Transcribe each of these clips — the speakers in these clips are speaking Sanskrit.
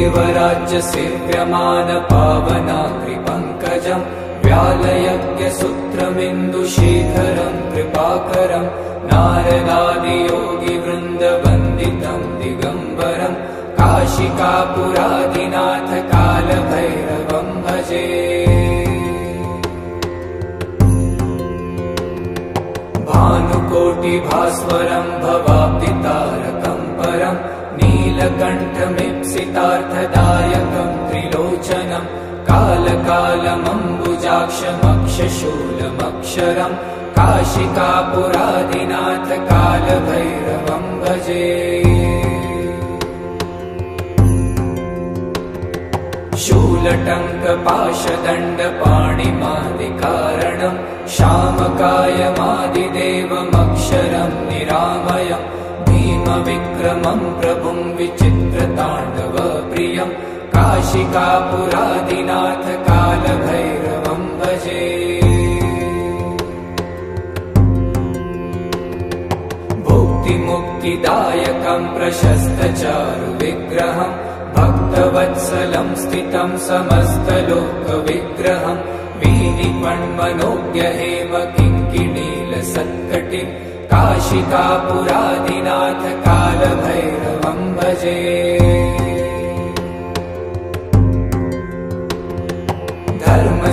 देवराज्य सेव्यमान पावनाग्रिपङ्कजम् व्यालयज्ञसूत्रमिन्दुशेखरम् कृपाकरम् नारदादियोगिवृन्दवन्दितम् दिगम्बरम् काशिकापुरादिनाथ कालभैरवम् भजे। भानुकोटिभास्वरम् भवाब्दितारकम् परम् नीलकण्ठमीप्सितार्थदायकम् त्रिलोचनम् कालकालमम्बुजाक्षमक्षशूलमक्षरम् काशिकापुरादिनाथ कालभैरवम् भजे। शूलटङ्कपाशदण्डपाणिमादिकारणम् श्यामकायमादिदेवमक्षरम् निरामयम् भीमविक्रमम् प्रभुम् विचित्रताण्डवप्रियम् काशिकापुरादिनाथ कालभैरवम् भजे। भुक्तिमुक्तिदायकम् प्रशस्तचारुविग्रहम् भक्तवत्सलम् स्थितम् समस्तलोकविग्रहम् वीनिपण्मनोज्ञहेम किङ्किणीलसत्कटिम् काशिकापुरादिनाथ कालभैरवम् भजे।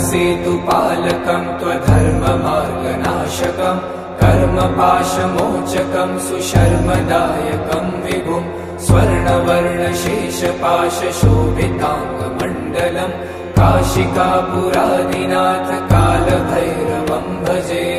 धर्मसेतुपालकम् त्वधर्ममार्गनाशकम् कर्मपाशमोचकम् सुशर्मदायकम् विभुम् स्वर्णवर्णशेषपाशशोभिताङ्गमण्डलम् काशिकापुरादिनाथ कालभैरवम् भजे।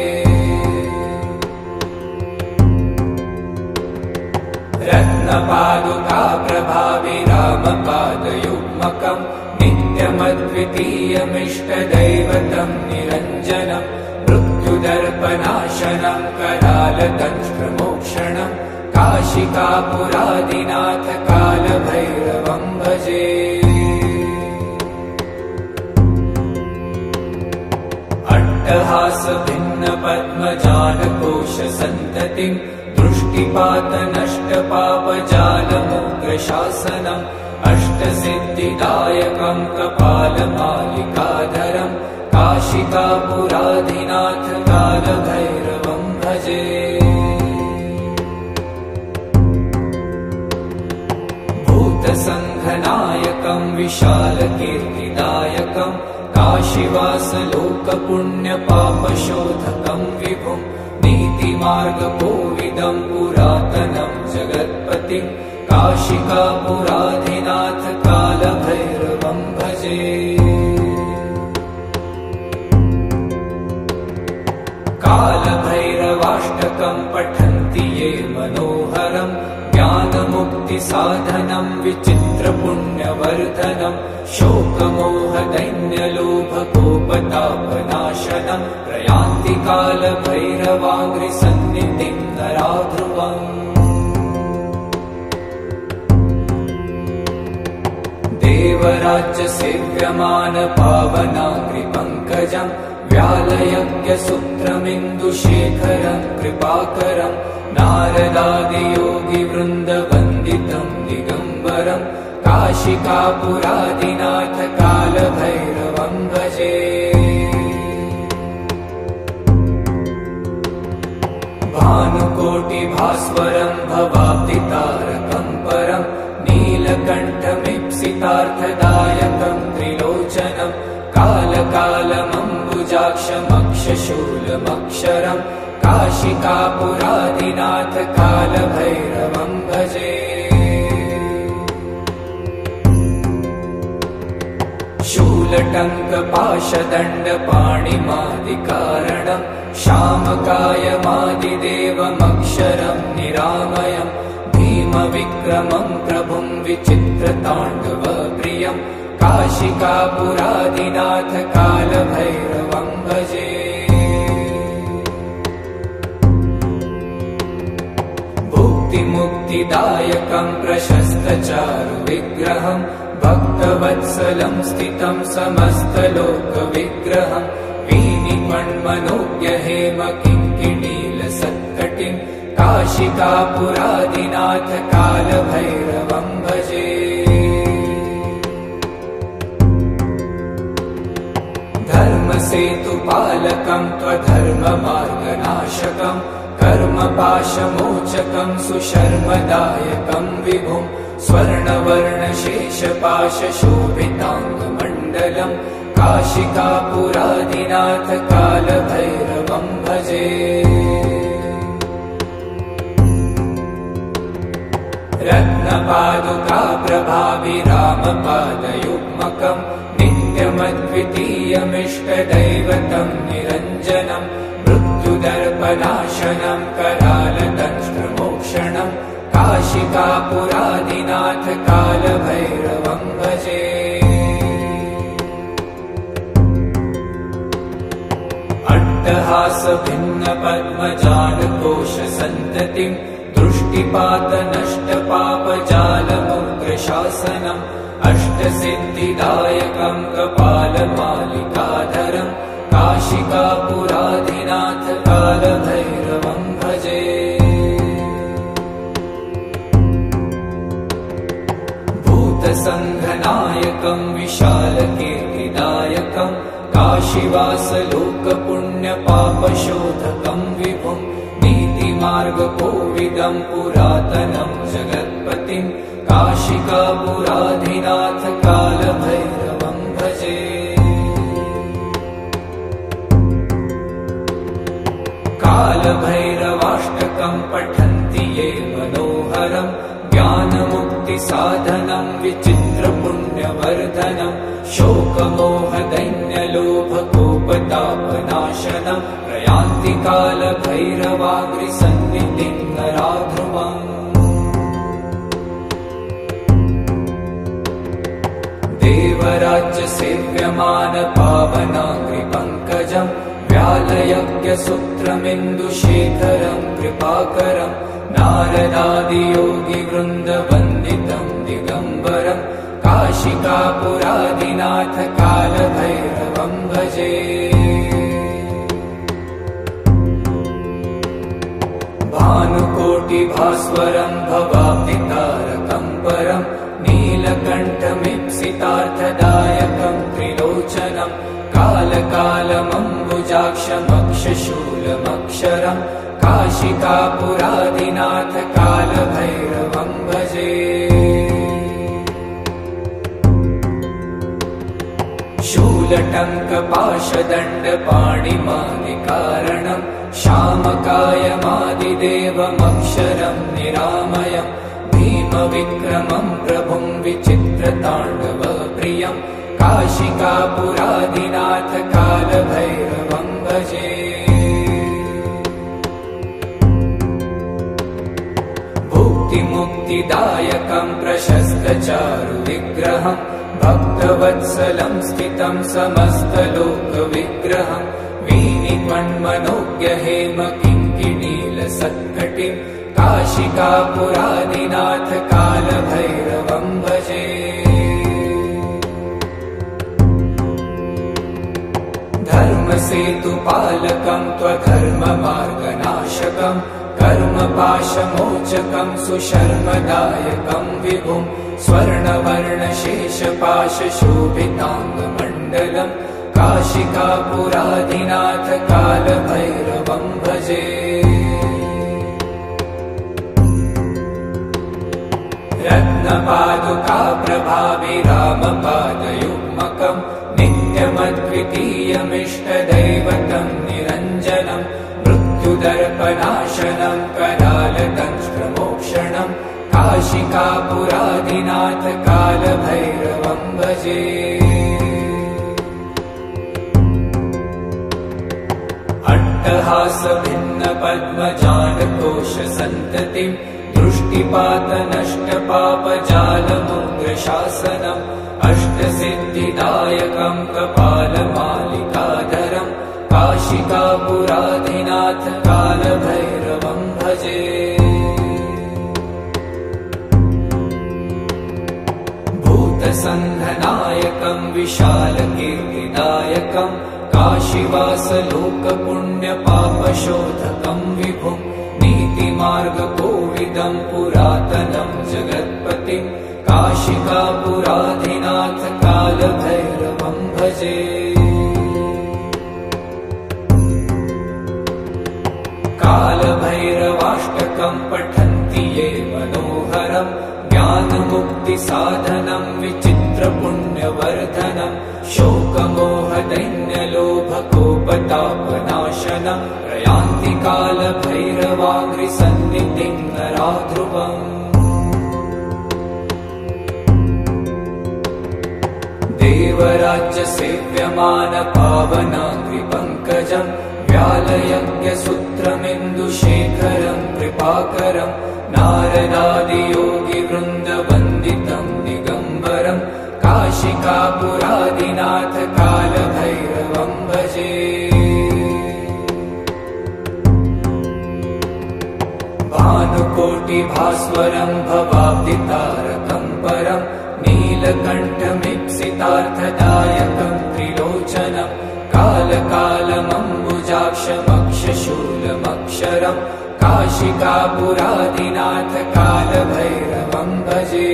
रत्नपादुकाप्रभाविरामपादयुग्मकम् नित्यमद्वितीयमिष्टदैवतम् निरञ्जनम् मृत्युदर्पनाशनम् करालदंष्ट्रमोक्षणम् काशिकापुरादिनाथ कालभैरवम् भजे। अट्टहासभिन्नपद्मजालकोशसन्ततिम् दृष्टिपातनष्टपापजालमुग्रशासनम् अष्टसिद्धिदायकम् कपालमालिकाधरम् काशिकापुरादिनाथ कालभैरवम् भजे। भूतसङ्घनायकम् विशालकीर्तिदायकम् काशीवासलोकपुण्यपापशोधकम् विभुम् नीतिमार्गकोविदम् पुरातनम् जगत्पतिम् काशिकापुरादिनाथ कालभैरवम् भजे। कालभैरवाष्टकम् पठन्ति ये मनोहरम् ज्ञानमुक्तिसाधनम् विचित्रपुण्यवर्धनम् शोकमोहदैन्यलोभकोपतापनाशनम् प्रयान्ति कालभैरवाङ्घ्रिसन्निधिम् नराध्रुवम्। देवराज्य सेव्यमान पावनाग्रिपङ्कजम् व्यालयज्ञसूत्रमिन्दुशेखरम् कृपाकरम् नारदादियोगिवृन्दवन्दितम् दिगम्बरम् काशिकापुरादिनाथ कालभैरवम् भजे। भानुकोटिभास्वरम् भवाब्दितारकम् परम् नीलकण्ठमीप्सितार्थदायकम् त्रिलोचनम् कालकालमम्बुजाक्षमक्षशूलमक्षरम् काशिकापुरादिनाथ कालभैरवम् भजे। शूलटङ्कपाशदण्डपाणिमादिकारणम् श्यामकायमादिदेवमक्षरम् निरामयम् भीमविक्रमम् प्रभुम् विचित्रताण्डवप्रियम् काशिकापुरादिनाथ कालभैरवम् भजे। भुक्तिमुक्तिदायकम् प्रशस्तचारुविग्रहम् भक्तवत्सलम् स्थितम् समस्तलोकविग्रहम् वीनिपण्मनोज्ञहेम किङ्किणीलसत्कटिम् काशिकापुरादिनाथ कालभैरवम् भजे। धर्मसेतुपालकं त्वधर्ममार्गनाशकं कर्मपाशमोचकं सुशर्मदायकं विभुं स्वर्णवर्णशेषपाशशोभिताङ्गमण्डलं काशिकापुरादिनाथ कालभैरवं भजे। रत्नपादुकाप्रभाभिरामपादयुग्मकं नित्यमद्वितीयमिष्टदैवतं निरञ्जनं मृत्युदर्पनाशनं करालदंष्ट्रमोक्षणं काशिकापुरादिनाथ कालभैरवं भजे। अट्टहासभिन्नपद्मजालकोशसन्ततिं दृष्टिपातनष्टपापजालमुग्रशासनम् अष्टसिद्धिदायकं कपालमालिकाधरं काशिकापुरादिनाथ कालभैरवं भजे। भूतसङ्घनायकं विशालकीर्तिदायकं काशीवासलोकपुण्यपापशोधकं विभुं नीतिमार्गकोविदं पुरातनं जगत्पतिं काशिकापुरादिनाथ कालभैरवं भजे। कालभैरवाष्टकं पठन्ति ये मनोहरं ज्ञानमुक्तिसाधनं विचित्रपुण्यवर्धनं शोकमोहदैन्यलोभकोपतापनाशनं प्रयान्ति कालभैरवाग्रिसन्निधिं नराध्रुवम्। देवराज्यसेव्यमानपावनाङ्घ्रिपङ्कजं व्यालयज्ञसूत्रमिन्दुशेखरं कृपाकरं नारदादियोगिवृन्दवन्दितं दिगम्बरं काशिकापुरादिनाथ कालभैरवं भजे। भानुकोटिभास्वरं भवाब्दितारकं परं नीलकण्ठमीप्सितार्थदायकं त्रिलोचनं कालकालमम्बुजाक्षमक्षशूलमक्षरं काशिकापुरादिनाथ कालभैरवं भजे। शूलटङ्कपाशदण्डपाणिमादिकारणं श्यामकायमादिदेवमक्षरं निरामयं भीमविक्रमं प्रभुं विचित्रताण्डवप्रियं काशिकापुरादिनाथ कालभैरवं भजे। भुक्तिमुक्तिदायकं प्रशस्तचारुविग्रहं भक्तवत्सलं स्थितं समस्तलोकविग्रहं वीनिपण्मनोज्ञहेमकिङ्किणीलसत्कटिं काशिकापुरादिनाथ कालभैरवं भजे। धर्मसेतुपालकं त्वधर्ममार्गनाशकं कर्मपाशमोचकं सुशर्मदायकं विभुं स्वर्णवर्णशेषपाशशोभिताङ्गमण्डलं काशिकापुरादिनाथ कालभैरवं भजे। रत्नपादुकाप्रभाभिरामपादयुग्मकं नित्यमद्वितीयमिष्टदैवतं निरञ्जनं मृत्युदर्पनाशनं करालदंष्ट्रमोक्षणं काशिकापुरादिनाथ कालभैरवं भजे। अट्टहासभिन्नपद्मजालकोशसन्ततिं दृष्टिपातनष्टपापजालमुग्रशासनम् अष्टसिद्धिदायकं कपालमालिकाधरं काशिकापुरादिनाथ कालभैरवं भजे। भूतसङ्घनायकं विशालकीर्तिदायकं काशीवासलोकपुण्यपापशोधकं विभुं नीतिमार्गकोविदं पुरातनं जगत्पतिं काशिकापुरादिनाथ कालभैरवं भजे। कालभैरवाष्टकं पठन्ति ये मनोहरम् ज्ञानमुक्तिसाधनं विचित्रपुण्यवर्धनं शोकमोहदैन्यलोभकोपतापनाशनं प्रयान्ति कालभैरवाङ्घ्रिसन्निधिं नरा ध्रुवम् देवराज्यसेव्यमानपावनाङ्घ्रिपङ्कजम् व्यालयज्ञसूत्रमिन्दुशेखरं कृपाकरं नारदादियोगिवृन्दवन्दितं दिगम्बरं काशिकापुरादिनाथ कालभैरवं भजे भानुकोटिभास्वरं भवाब्दितारकं परं नीलकण्ठमीप्सितार्थदायकं त्रिलोचनं कालकालमम्बुजाक्षमक्षशूलमक्षरं काशिकापुरादिनाथ कालभैरवं भजे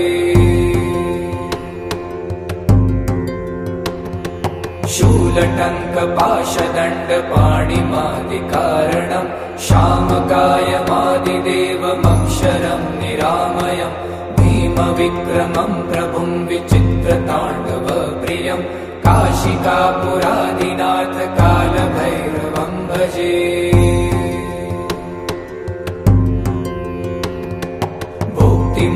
शूलटङ्कपाशदण्डपाणिमादिकारणं शामकायमादिदेवमक्षरं निरामयं भीमविक्रमं प्रभुं विचित्रताण्डवप्रियं काशिकापुरादिनाथ कालभैरवं भजे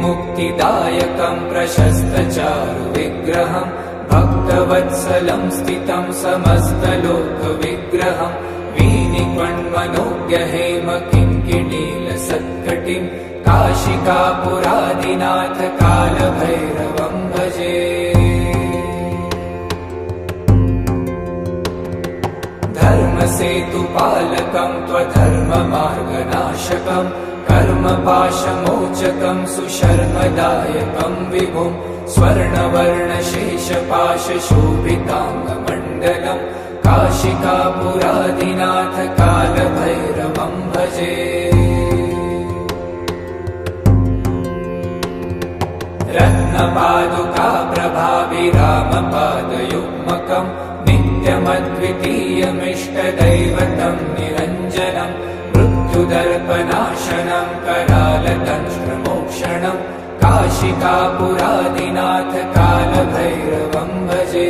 भुक्तिमुक्तिदायकं प्रशस्तचारुविग्रहं भक्तवत्सलं स्थितं समस्तलोकविग्रहं वीनिपण्मनोज्ञहेमकिङ्किणीलसत्कटिं काशिकापुरादिनाथ कालभैरवं भजे धर्मसेतुपालकं त्वधर्ममार्गनाशकं कर्मपाशमोचकं सुशर्मदायकं विभुं स्वर्णवर्णशेषपाशशोभिताङ्गमण्डलं काशिकापुरादिनाथ कालभैरवं भजे रत्नपादुकाप्रभाभिरामपादयुग्मकं नित्यमद्वितीयमिष्टदैवतं निरञ्जनं मृत्युदर्पनाशनं करालदंष्ट्रमोक्षणं काशिकापुरादिनाथ कालभैरवं भजे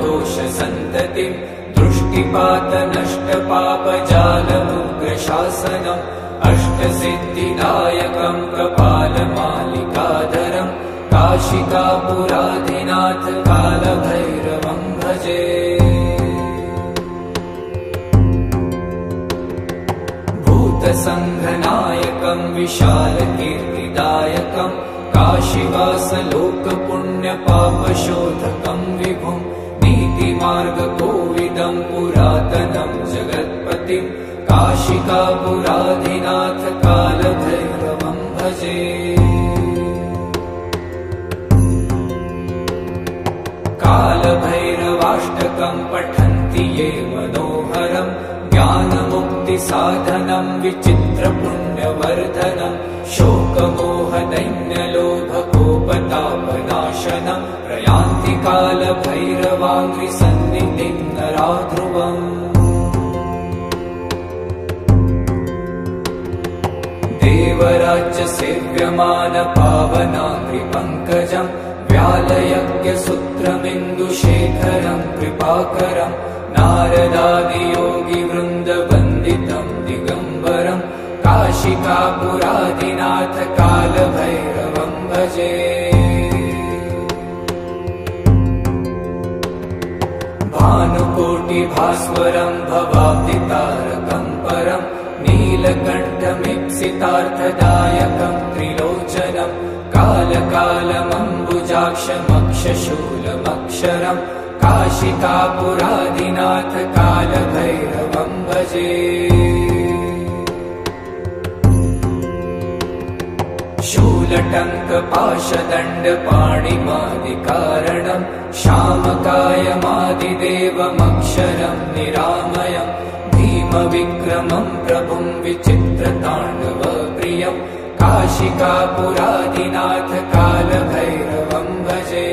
अट्टहासभिन्नपद्मजालकोशसन्ततिं दृष्टिपातनष्टपापजालमुग्रशासनम् अष्टसिद्धिदायकं कपालमालिकाधरं काशिकापुरादिनाथ कालभैरवं भजे भूतसङ्घनायकं विशालकीर्तिदायकं काशीवासलोकपुण्यपापशोधकं विभुं नीतिमार्गकोविदं पुरातनं जगत्पतिं काशिकापुरादिनाथ कालभैरवं भजे कालभैरवाष्टकं पठन्ति ये मनोहरं ज्ञानमुक्तिसाधनं विचित्रपुण्यवर्धनं शोकमोहदैन्यलोभकोपतापनाशनं प्रयान्ति कालभैरवाङ्घ्रिसन्निधिं नरा ध्रुवम् देवराज्यसेव्यमानपावनाङ्घ्रिपङ्कजं व्यालयज्ञसूत्रमिन्दुशेखरं कृपाकरं नारदादियोगिवृन्दवन्दितं दिगम्बरं काशिकापुरादिनाथ कालभैरवं भजे भानुकोटिभास्वरं भवाब्दितारकं परं नीलकण्ठमीप्सितार्थदायकं त्रिलोचनं कालकालमम्बुजाक्षमक्षशूलमक्षरं काशिकापुरादिनाथ कालभैरवं भजे शूलटङ्कपाशदण्डपाणिमादिकारणं शामकायमादिदेवमक्षरं निरामयं भीमविक्रमं प्रभुं विचित्रताण्डवप्रियं काशिकापुरादिनाथ कालभैरवं भजे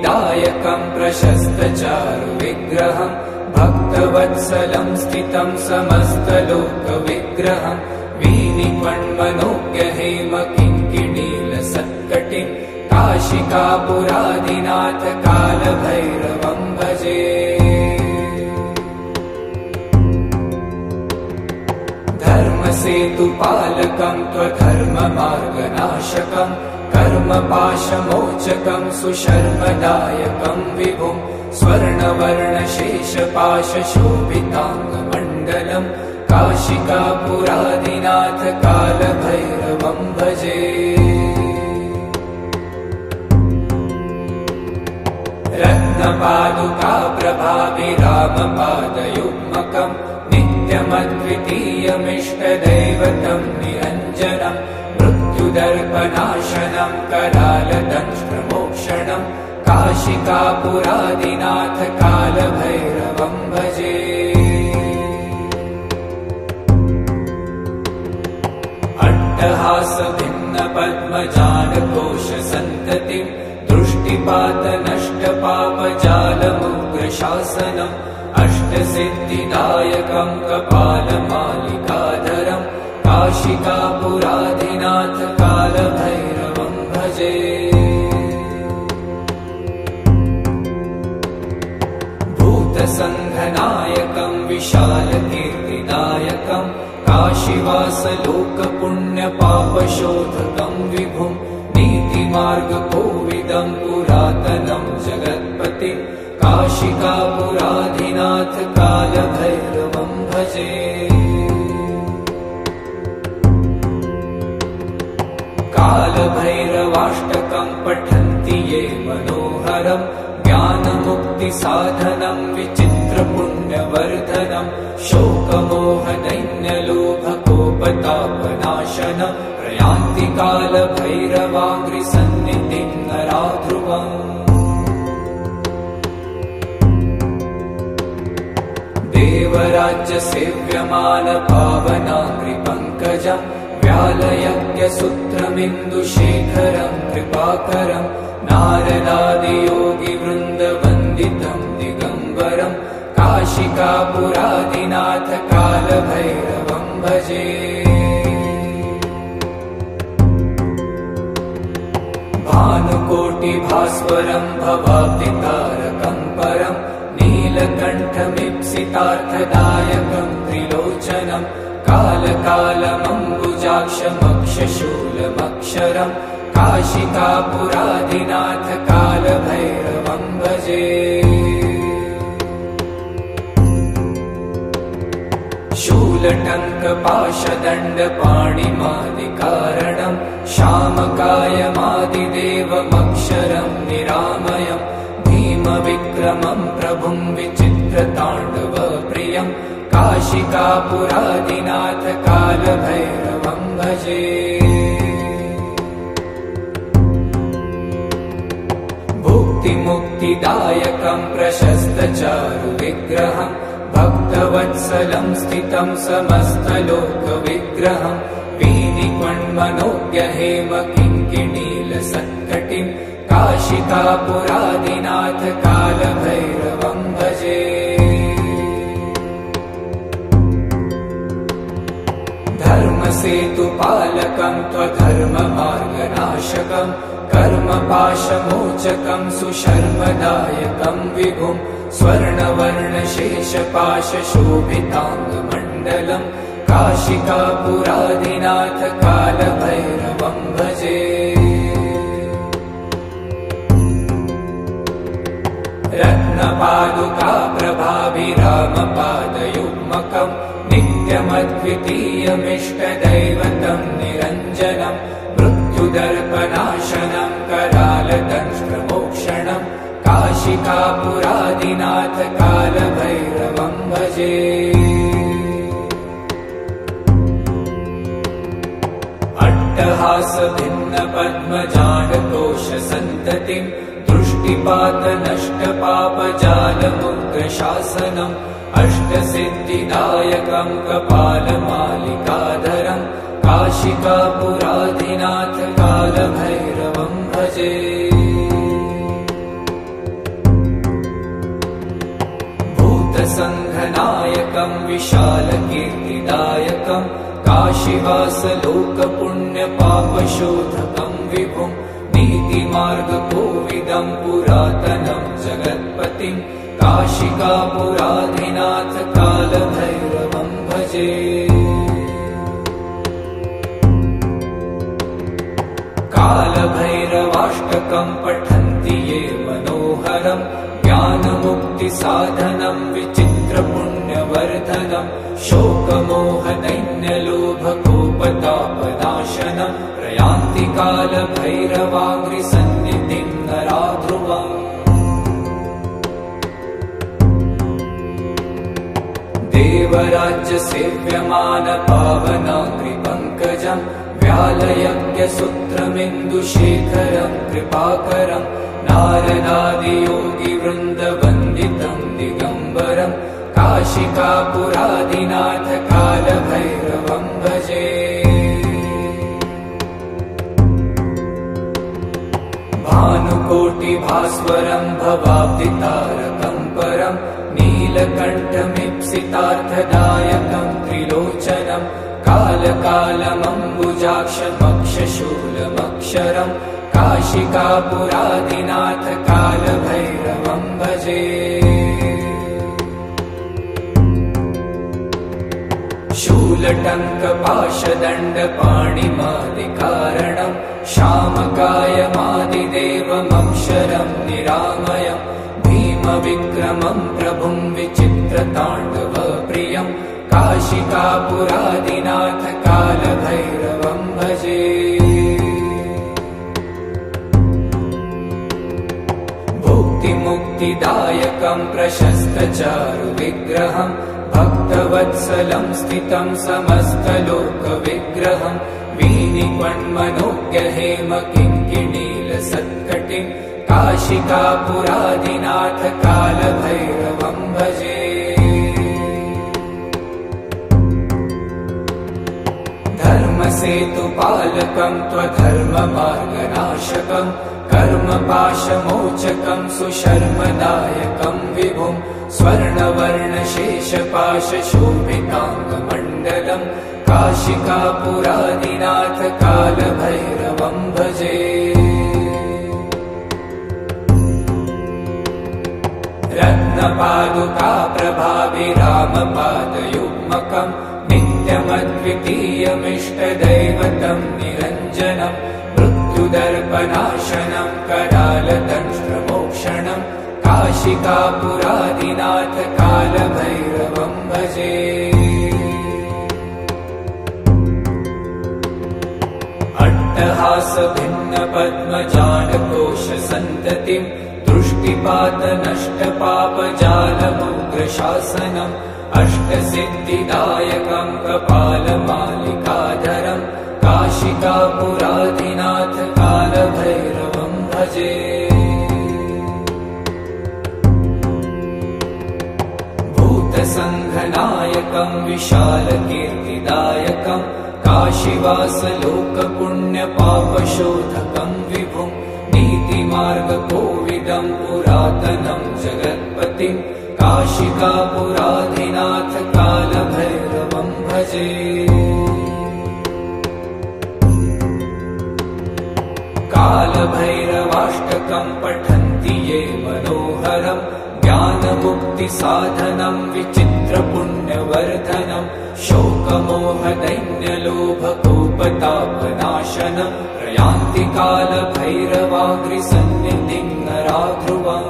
मुक्तिदायकं प्रशस्तचारुविग्रहं भक्तवत्सलं स्थितं समस्तलोकविग्रहं वीनिपण्मनोज्ञहेमकिङ्किणीलसत्कटिं काशिकापुरादिनाथ कालभैरवं भजे। धर्मसेतुपालकं त्वधर्ममार्गनाशकं कर्मपाशमोचकं सुशर्मदायकं विभुं स्वर्णवर्णशेषपाशशोभिताङ्गमण्डलं काशिकापुरादिनाथ कालभैरवं भजे। रत्नपादुकाप्रभाभिरामपादयुग्मकं नित्यमद्वितीयमिष्टदैवतं निरञ्जनं मृत्युदर्पनाशनं करालदंष्ट्रमोक्षणं काशिकापुरादिनाथ कालभैरवं भजे। अट्टहासभिन्नपद्मजालकोशसन्ततिं दृष्टिपातनष्टपापजालमुग्रशासनम् अष्टसिद्धिदायकं कपालमालिकाधरं काशिकापुरादिनाथ कालभैरवं भजे। भूतसङ्घनायकं विशालकीर्तिदायकं काशीवासलोकपुण्यपापशोधकं विभुं नीतिमार्गकोविदं पुरातनं जगत्पतिं काशिकापुरादिनाथ कालभैरवं भजे। कालभैरवाष्टकं पठन्ति ये मनोहरं ज्ञानमुक्तिसाधनं विचित्रपुण्यवर्धनं शोकमोहदैन्यलोभकोपतापनाशनं प्रयान्ति कालभैरवाङ्घ्रिसन्निधिं नरा ध्रुवम्। देवराज्यसेव्यमानपावनाङ्घ्रिपङ्कजं व्यालयज्ञसूत्रमिन्दुशेखरं कृपाकरं नारदादियोगिवृन्दवन्दितं दिगम्बरं काशिकापुरादिनाथ कालभैरवं भजे। भानुकोटिभास्वरं भवाब्धितारकं परं नीलकण्ठमीप्सितार्थदायकं त्रिलोचनं कालकालमम्बुजाक्षमक्षशूलमक्षरं काशिकापुरादिनाथ कालभैरवं भजे। शूलटङ्कपाशदण्डपाणिमादिकारणं श्यामकायमादिदेवमक्षरं निरामयं भीमविक्रमं प्रभुं विचित्रताण्डवप्रियं काशिकापुरादिनाथ कालभैरवं भजे। भुक्तिमुक्तिदायकं प्रशस्तचारुविग्रहं भक्तवत्सलं स्थितं समस्तलोकविग्रहं वीनिपण्मनोज्ञहेमकिङ्किणीलसत्कटिं काशिकापुरादिनाथ कालभैरवं भजे। धर्मसेतुपालकं त्वधर्ममार्गनाशकं कर्मपाशमोचकं सुशर्मदायकं विभुं स्वर्णवर्णशेषपाशशोभिताङ्गमण्डलं काशिकापुरादिनाथ कालभैरवं भजे। रत्नपादुकाप्रभाभिरामपादयुग्मकं नित्यमद्वितीयमिष्टदैवतं निरञ्जनं मृत्युदर्पनाशनं करालदंष्ट्रमोक्षणं काशिकापुरादिनाथ कालभैरवं भजे। अट्टहासभिन्नपद्मजालकोशसन्ततिं दृष्टिपातनष्टपापजालमुग्रशासनम् अष्टसिद्धिदायकं कपालमालिकाधरं काशिकापुरादिनाथ कालभैरवं भजे। कालभैरवम्बजेऽमृतात्मकम् विशालकीर्तिदायकम् काशीवासलोकपुण्यपापशोधकम् विभुम् नीतिमार्गकोविदम् पुरातनम् जगत्पतिम् काशिकापुराधिनाथ कालभैरवम् भजे। कालभैरवाष्टकम् पठन्ति ये मनोहरम् ज्ञानमुक्तिसाधनम् विचित्रपुण्यवर्धनम् शोकमोहदैन्यलोभकोपतापनाशनम् प्रयान्ति कालभैरवाङ्घ्रिसन्निधिम् नरा ध्रुवम्। देवराज्यसेव्यमानपावनाङ्घ्रिपङ्कजम् व्यालयज्ञसूत्रमिन्दुशेखरम् कृपाकरम् नारदादियोगिवृन्दवन्दितम् दिगम्बरम् काशिकापुराधिनाथ कालभैरवम् भजे। भानुकोटिभास्वरम् भवाब्दितारकम् परम् नीलकण्ठमीप्सितार्थदायकम् त्रिलोचनम् कालकालमम्बुजाक्षमक्षशूलमक्षरम् काशिकापुराधिनाथ कालभैरवम् भजे। शूलटङ्कपाशदण्डपाणिमादिकारणम् श्यामकायमादिदेवमक्षरम् निरामयम् भीमविक्रमम् प्रभुम् विचित्रताण्डवप्रियम् काशिकापुराधिनाथ कालभैरवम् भजे। भुक्तिमुक्तिदायकम् प्रशस्तचारुविग्रहम् भक्तवत्सलम् स्थितम् समस्तलोकविग्रहम् वीनिपण्मनोज्ञहेमकिङ्किणीलसत्कटिम् काशिकापुराधिनाथ कालभैरवम् भजे। धर्मसेतुपालकम् त्वधर्ममार्गनाशकम् कर्मपाशमोचकम् सुशर्मदायकम् विभुम् स्वर्णवर्णशेषपाशशोभिताङ्गमण्डलम् काशिकापुराधिनाथ कालभैरवम् भजे। रत्नपादुकाप्रभाविरामपादयुग्मकम् नित्यमद्वितीयमिष्टदैवतम् निरञ्जनम् मृत्युदर्पनाशनम् करालदंष्ट्रमोक्षणम् काशिकापुराधिनाथ कालभैरवम् भजे। अट्टहासभिन्नपद्मजालकोशसन्ततिम् दृष्टिपातनष्टपापजालमुग्रशासनम् अष्टसिद्धिदायकम् कपालमालिकाधरम् काशिकापुराधिनाथ कालभैरवम् भजे। भूतसङ्घनायकम् विशालकीर्तिदायकम् काशीवासलोकपुण्यपापशोधकम् विभुम् नीतिमार्गकोविदम् पुरातनम् जगत्पतिम् काशिकापुराधिनाथ कालभैरवम् भजे। कालभैरवाष्टकम् पठन्ति ये मनोहरम् ज्ञानमुक्तिसाधनम् विचित्रपुण्यवर्धनम् शोकमोहदैन्यलोभकोपतापनाशनम् प्रयान्ति कालभैरवाङ्घ्रिसन्निधिम् नरा ध्रुवम्।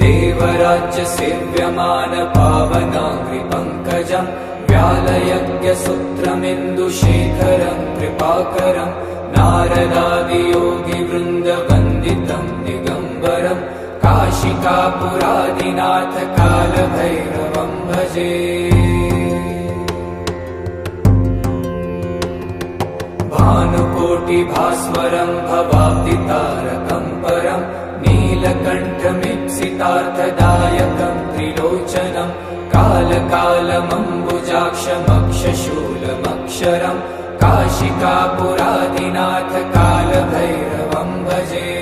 देवराज्यसेव्यमानपावनाङ्घ्रिपङ्कजम् व्यालयज्ञसूत्रमिन्दुशेखरम् कृपाकरम् नारदादियोगिवृन्दवन्दितम् दिगम्बरम् काशिकापुराधिनाथ कालभैरवम् भजे। भानुकोटिभास्वरम् भवाब्दितारकम् परम् नीलकण्ठमीप्सितार्थदायकम् त्रिलोचनम् कालकालमम्बुजाक्षमक्षशूलमक्षरम् काशिकापुराधिनाथ कालभैरवम् भजे।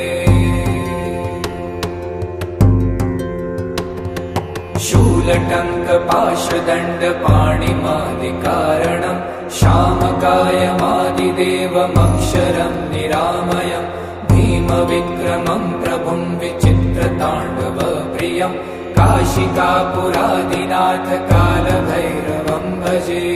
शूलटङ्कपाशदण्डपाणिमादिकारणम् श्यामकायमादिदेवमक्षरम् निरामयम् भीमविक्रमम् प्रभुम् विचित्रताण्डवप्रियम् काशिकापुरादिनाथ कालभैरवम् भजे।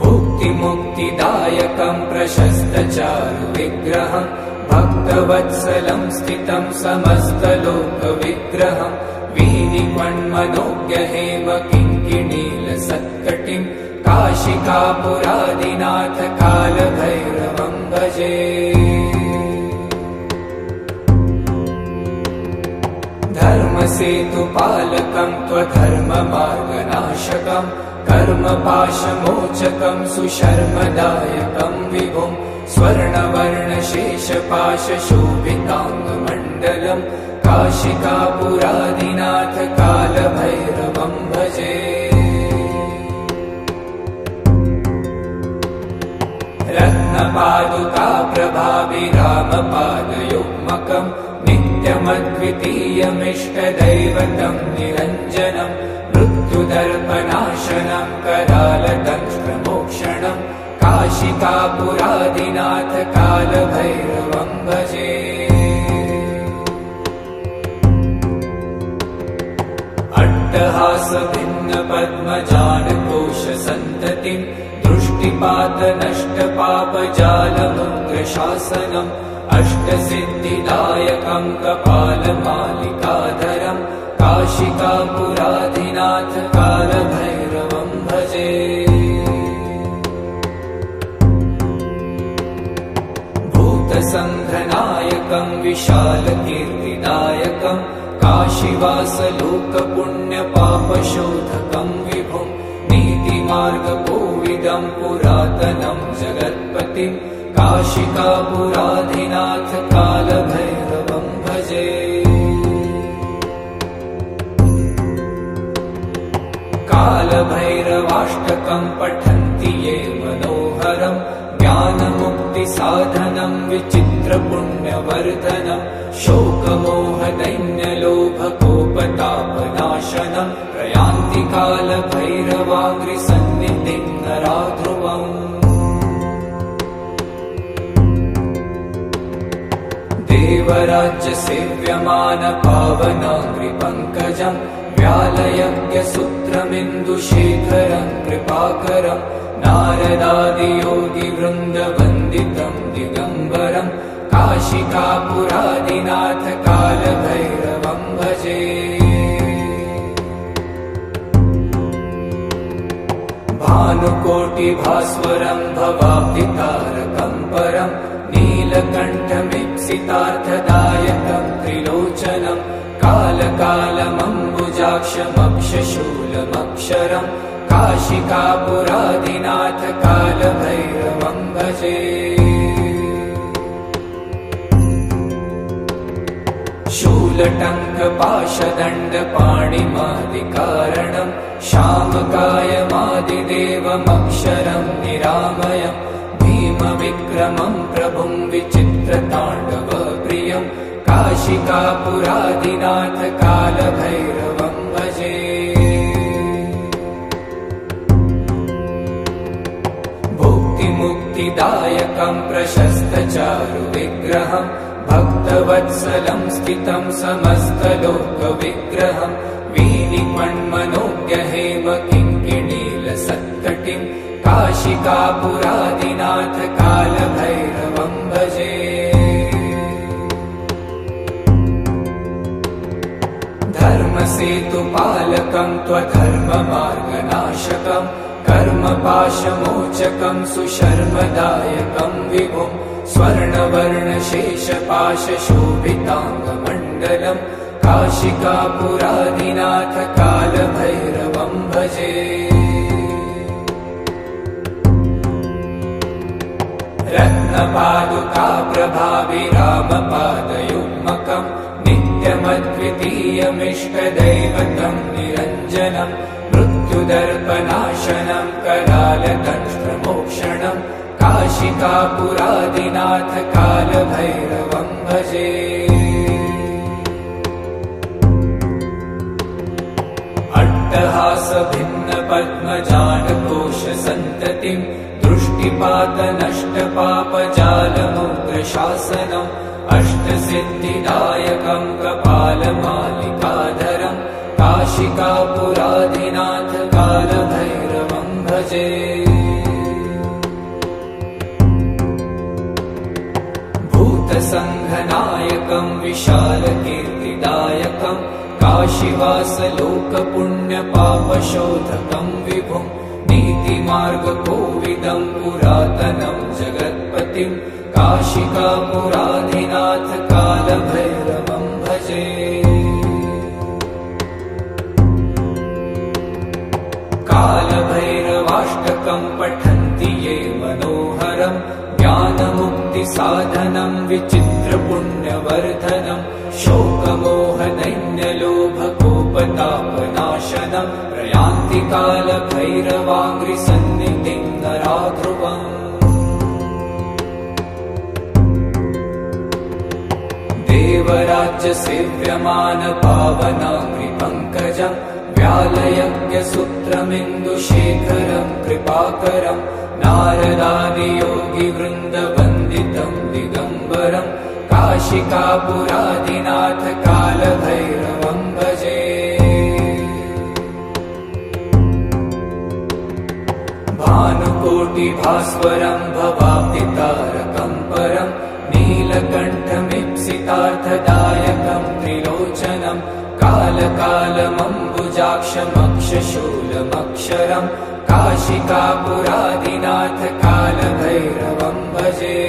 भुक्तिमुक्तिदायकम् प्रशस्तचारुविग्रहम् भक्तवत्सलम् स्थितम् समस्तलोकविग्रहम् वीनिमन्मनोज्ञहेम किङ्किणीलसत्कटिम् काशिकापुरादिनाथ कालभैरवम् भजे। धर्मसेतुपालकम् त्वधर्ममार्गनाशकम् कर्मपाशमोचकम् सुशर्मदायकम् विभुम् स्वर्णवर्णशेषपाशशोभिताङ्गमण्डलम् काशिकापुरादिनाथ कालभैरवम् भजे। रत्नपादुकाप्रभाभिरामपादयुग्मकम् नित्यमद्वितीयमिष्टदैवतम् निरञ्जनम् मृत्युदर्पनाशनम् करालदंष्ट्रमोक्षणम् काशिकापुरादिनाथ कालभैरवम् भजे। अट्टहासभिन्नपद्मजालकोशसन्ततिम् दृष्टिपातनष्टपापजालमुग्रशासनम् अष्टसिद्धिदायकम् कपालमालिकाधरम् काशिकापुरादिनाथ कालभैरवम् भजे। भूतसङ्घनायकम् विशालकीर्तिदायकम् काशीवासलोकपुण्यपापशोधकम् विभुम् नीतिमार्गकोविदम् पुरातनम् जगत्पतिम् काशिकापुरादिनाथ कालभैरवम् भजे। कालभैरवाष्टकम् पठन्ति ये मनोहरम् ज्ञानमुक्तिसाधनम् विचित्रपुण्यवर्धनम् शोकमोहदैन्यलोभकोपतापनाशनम् प्रयान्ति कालभैरवाङ्घ्रिसन्निधिम् नराध्रुवम्। देवराज्यसेव्यमानपावनाङ्घ्रिपङ्कजम् व्यालयज्ञसूत्रमिन्दुशेखरम् कृपाकरम् नारदादियोगिवृन्दवन्दितम् दिगम्बरम् काशिकापुरादिनाथ कालभैरवम् भजे। भानुकोटिभास्वरम् भवाब्धितारकम् परम् नीलकण्ठमीप्सितार्थदायकम् त्रिलोचनम् कालकालमम्बुजाक्षमक्षशूलमक्षरम् काशिकापुरादिनाथ कालभैरवम् भजे। शूलटङ्कपाशदण्डपाणिमादिकारणम् श्यामकायमादिदेवमक्षरम् निरामयम् भीमविक्रमम् प्रभुम् विचित्रताण्डवप्रियम् काशिकापुरादिनाथ कालभैरवम् भजे। भुक्तिमुक्तिदायकम् प्रशस्तचारुविग्रहम् भक्तवत्सलम् स्थितम् समस्तलोकविग्रहम् वीनिमन्मनोज्ञहेम किङ्किणीलसत्कटिम् काशिकापुरादिनाथ कालभैरवम् भजे। धर्मसेतुपालकम् त्वधर्ममार्गनाशकम् कर्मपाशमोचकम् सुशर्मदायकम् विभुम् स्वर्णवर्णशेषपाशशोभिताङ्गमण्डलम् काशिकापुरादिनाथ कालभैरवम् भजे। रत्नपादुकाप्रभाभिरामपादयुग्मकम् नित्यमद्वितीयमिष्टदैवतम् निरञ्जनम् मृत्युदर्पनाशनम् करालदंष्ट्रमोक्षणम् काशिकापुरादिनाथ कालभैरवम् भजे। अट्टहास भिन्न पद्मजालकोश सन्ततिं दृष्टिपात नष्ट पापजालमुग्रशासनम् अष्टसिद्धिदायकं कपालमालिकाधरं काशिकापुराधिनाथ कालभैरवं भजे। भूतसङ्घनायकं विशालकीर्तिदायकं काशीवासलोकपुण्यपापशोधकं विभुं नीतिमार्गकोविदं पुरातनं जगत्पतिं काशिकापुराधिनाथ कालभैरवं भजे। कालभैरवाष्टकं पठन्ति ये मनोहरं ज्ञानमुक्तिसाधनं विचित्रपुण्यवर्धनं शोकमोहदैन्यलोभकोपतापनाशनं प्रयान्ति कालभैरवाङ्घ्रिसन्निधिं नराध्रुवम्। देवराज्यसेव्यमानपावनाङ्घ्रिपङ्कजं व्यालयज्ञसूत्रमिन्दुशेखरं कृपाकरं नारदादियोगिवृन्दवन्दितं दिगम्बरं काशिकापुराधिनाथ कालभैरवं भजे। भानुकोटिभास्वरं भवाब्धितारकं परं नीलकण्ठमीप्सितार्थदायकं त्रिलोचनं कालकालमम्बुजाक्षमक्षशूलमक्षरं काशिकापुराधिनाथ कालभैरवं भजे।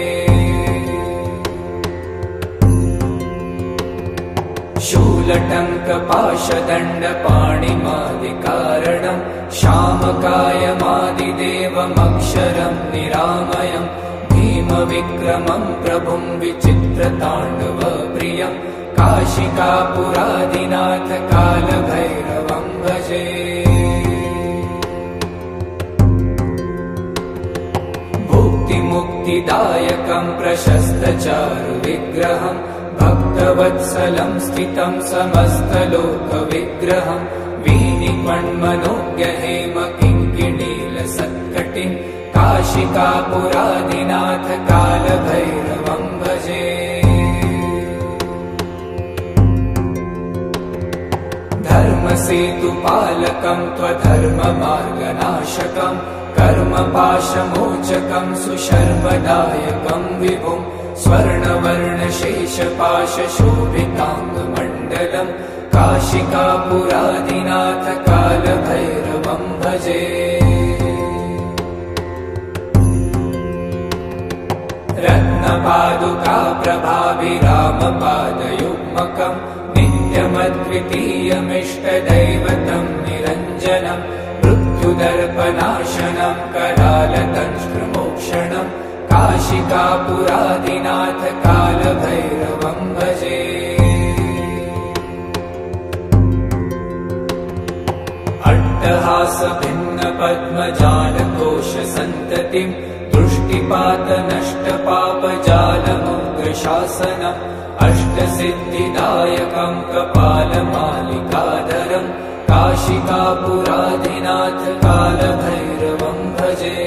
शूलटङ्कपाशदण्डपाणिमादिकारणं श्यामकायमादिदेवमक्षरं निरामयं भीमविक्रमं प्रभुं विचित्रताण्डवप्रियं काशिकापुराधिनाथ कालभैरवं भजे। भुक्तिमुक्तिदायकं प्रशस्तचारुविग्रहं भक्तवत्सलं स्थितं समस्तलोकविग्रहं वीनिपण्मनोज्ञहेमकिङ्किणीलसत्कटिं काशिकापुराधिनाथ कालभैरवं भजे। धर्मसेतुपालकं त्वधर्ममार्गनाशकं कर्मपाशमोचकं सुशर्मदायकं विभुं स्वर्णवर्णशेषपाशशोभिताङ्गमण्डलं काशिकापुराधिनाथ कालभैरवं भजे। रत्नपादुकाप्रभाभिरामपादयुग्मकं नित्यमद्वितीयमिष्टदैवतं निरञ्जनं मृत्युदर्पनाशनं करालदंष्ट्रमोक्षणं काशिकापुराधिनाथ कालभैरवं भजे। अट्टहास भिन्न पद्मजालकोश सन्ततिं दृष्टिपात नष्ट पापजालमुग्रशासनम् अष्टसिद्धिदायकं कपालमालिकाधरं काशिकापुराधिनाथ कालभैरवं भजे।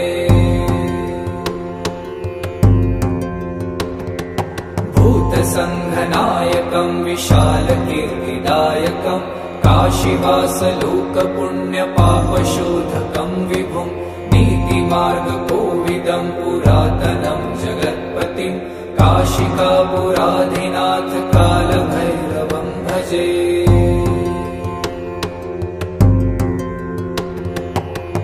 भूतसङ्घनायकं विशालकीर्तिदायकं काशीवासलोकपुण्यपापशोधकं विभुं नीतिमार्गकोविदं पुरातनं जगत्पतिं काशिकापुराधिनाथ कालभैरवं भजे।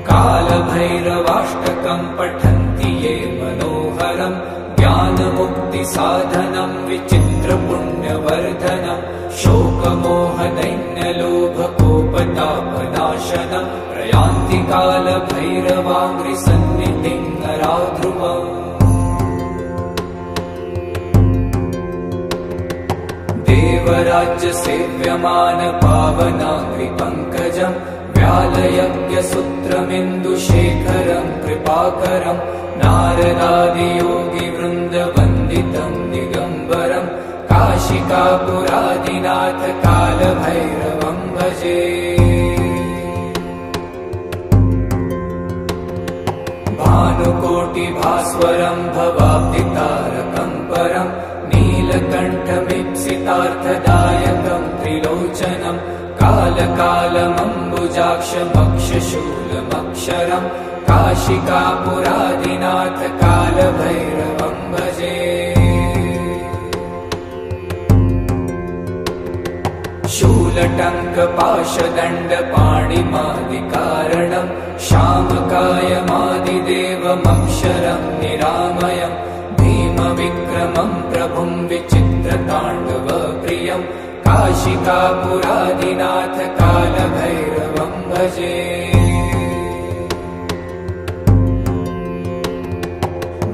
कालभैरवाष्टकं पठन्ति ये मनोहरं ज्ञानमुक्तिसाधनं विचित्रपुण्यवर्धनं शोकमोहदैन्यलोभकोपतापनाशनं प्रयान्ति कालभैरवाङ्घ्रिसन्निधिं नराध्रुवम्। देवराज्यसेव्यमानपावनाङ्घ्रिपङ्कजं व्यालयज्ञसूत्रमिन्दुशेखरं कृपाकरं नारदादियोगिवृन्दवन्दितं दिगम्बरं काशिकापुराधिनाथ कालभैरवं भजे। भानुकोटिभास्वरं भवाब्धितारकं परं नीलकण्ठमीप्सितार्थदायकं त्रिलोचनं कालकालमम्बुजाक्षमक्षशूलमक्षरं काशिकापुरादिनाथ कालभैरवं भजे। शूलटङ्कपाशदण्डपाणिमादिकारणं श्यामकायमादिदेवमक्षरं निरामयं भीमविक्रमं प्रभुं विचित्रताण्डवप्रियं काशिकापुरादिनाथ कालभैरवं भजे।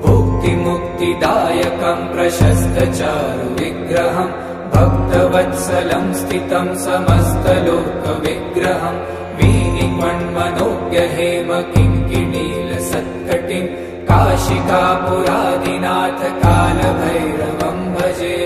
भुक्तिमुक्तिदायकं प्रशस्तचारुविग्रहं भक्तवत्सलं स्थितं समस्तलोकविग्रहं वीनिक्वन्मनोज्ञहेमकिङ्किणीलसत्कटिं काशिकापुरादिनाथ कालभैरवं भजे।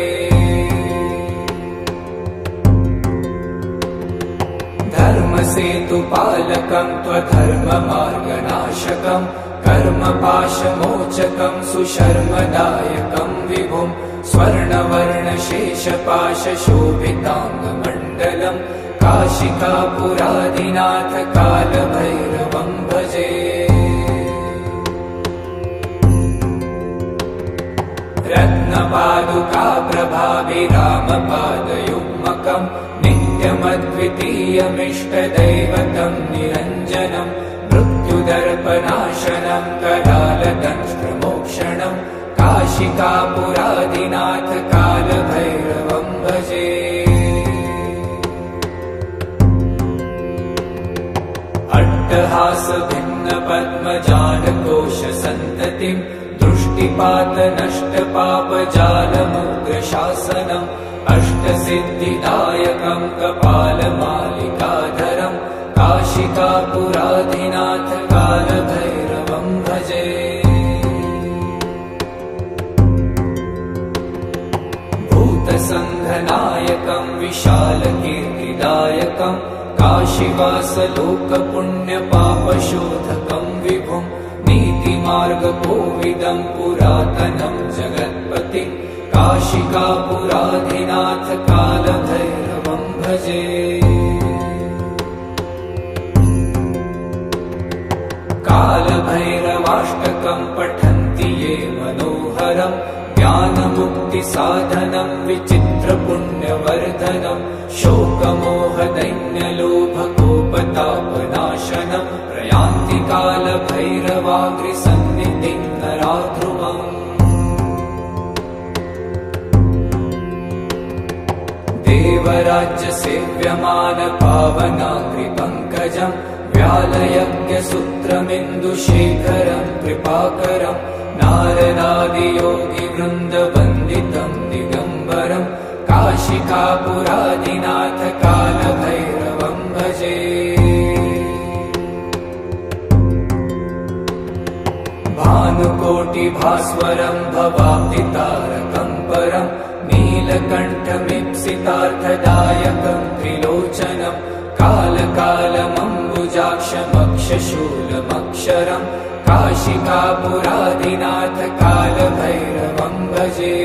धर्मसेतुपालकं त्वधर्ममार्गनाशकं कर्मपाशमोचकं सुशर्मदायकं विभुं स्वर्णवर्णशेषपाशशोभिताङ्गमण्डलं काशिकापुरादिनाथ कालभैरवं भजे। रत्नपादुकाप्रभाभिरामपादयुग्मकं नित्यमद्वितीयमिष्टदैवतं निरञ्जनं मृत्युदर्पनाशनं करालदंष्ट्रमोक्षणं काशिकापुरादिनाथ कालभैरवं भजे। अट्टहासभिन्नपद्मजालकोशसन्ततिं दृष्टिपातनष्टपापजालमुग्रशासनम् अष्टसिद्धिदायकं कपालमालिकाधरं काशिकापुरादिनाथ कालभैरवं भजे। भूतसङ्घनायकं विशालकीर्तिदायकं काशीवासलोकपुण्यपापशोधकं विभुं नीतिमार्गकोविदं पुरातनं जगत्पतिं काशिकापुरादिनाथ कालभैरवं भजे। कालभैरवाष्टकं पठन्ति ये मनोहरं ज्ञानमुक्तिसाधनं विचित्रपुण्यवर्धनं शोकमोहदैन्यलोभकोपतापनाशनं प्रयान्ति कालभैरवाग्रिसन्निधिं नराध्रुवम्। देवराज्यसेव्यमानपावनाग्रिपङ्कजं व्यालयज्ञसूत्रमिन्दुशेखरं कृपाकरं नारदादियोगिवृन्दवन्दितं दिगम्बरं काशिकापुरादिनाथ कालभैरवं भजे। भानुकोटिभास्वरं भवाब्धितारकं परं नीलकण्ठमीप्सितार्थदायकं त्रिलोचनं कालकालमम्बुजाक्षमक्षशूलमक्षरं काशिकापुरादिनाथ कालभैरवं भजे।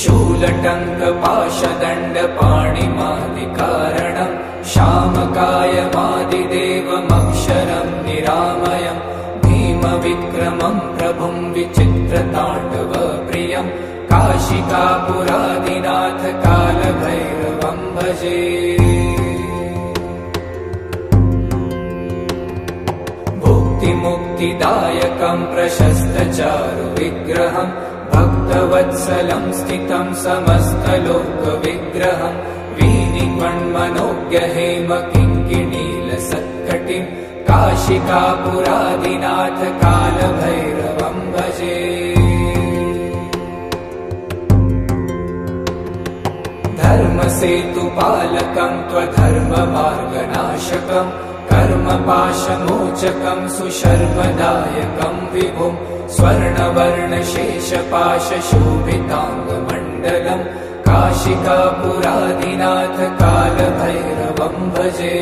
शूलटङ्कपाशदण्डपाणिमादिकारणं श्यामकायमादिदेवमक्षरं निरामयं भीमविक्रमं प्रभुं विचित्रताण्डवप्रियं काशिकापुरादिनाथ कालभैरवं भजे। भुक्तिमुक्तिदायकं प्रशस्तचारुविग्रहं भक्तवत्सलं स्थितं समस्तलोकविग्रहं वीनिक्वन्मनोज्ञहेमकिङ्किणीलसत्कटिं काशिकापुरादिनाथ कालभैरवं भजे। धर्मसेतुपालकं त्वधर्ममार्गनाशकं कर्मपाशमोचकं सुशर्मदायकं विभुं स्वर्णवर्णशेषपाशशोभिताङ्गमण्डलं काशिकापुरादिनाथ कालभैरवं भजे।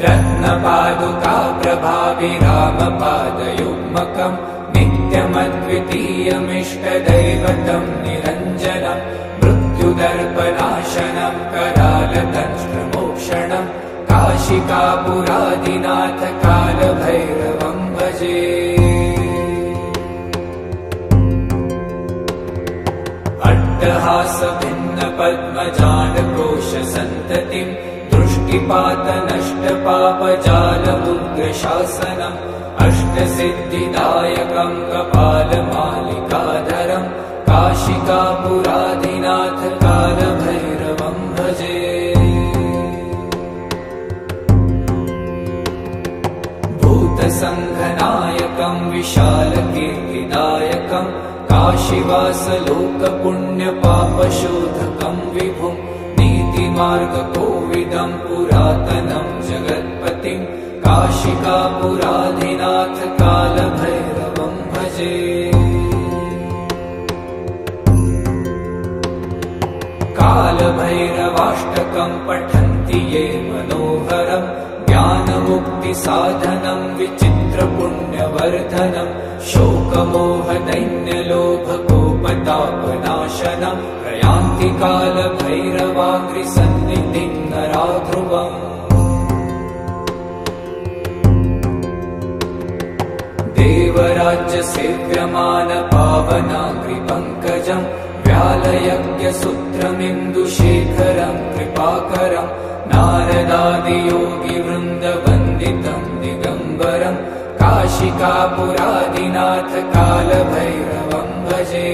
रत्नपादुका प्रभाभिरामपादयुग्मकम् नित्यमद्वितीयमिष्टदैवतम् निरञ्जनम् मृत्युदर्पनाशनम् करालदंष्ट्रमोक्षणम् काशिकापुरादिनाथ कालभैरवम् भजे। अट्टहासभिन्नपद्मजालकोशसन्ततिम् दृष्टिपातनष्टपापजालमुग्रशासनम् अष्टसिद्धिदायकम् कपालमालिकाधरम् काशिकापुरादिनाथ कालभैरवम् भजे। भूतसङ्घनायकम् विशालकीर्तिदायकम् काशीवासलोकपुण्यपापशोधकम् विभुम् नीतिमार्गकोविदम् पुरातनम् जगत्पतिम् काशिकापुराधिनाथ कालभैरवम् भजे। कालभैरवाष्टकम् पठन्ति ये मनोहरम् ज्ञानमुक्तिसाधनम् विचित्रपुण्यवर्धनम् शोकमोहदैन्यलोभकोपतापनाशनम् प्रयान्ति कालभैरवाङ्घ्रिसन्निधिम् नराध्रुवम्। देवराज्यसेव्यमानपावनाङ्घ्रिपङ्कजम् व्यालयज्ञसूत्रमिन्दुशेखरम् कृपाकरम् नारदादियोगिवृन्दवन्दितम् दिगम्बरम् काशिकापुरादिनाथ कालभैरवम् भजे।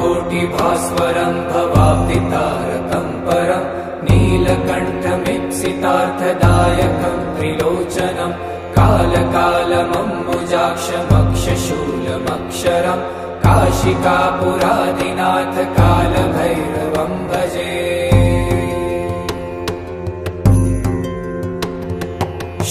भानुकोटिभास्वरम् भवाब्दितारकम् परम् नीलकण्ठमीप्सितार्थदायकम् त्रिलोचनम् कालकालमम्बुजाक्षमक्षशूलमक्षरम् काशिकापुरादिनाथ कालभैरवम् भजे।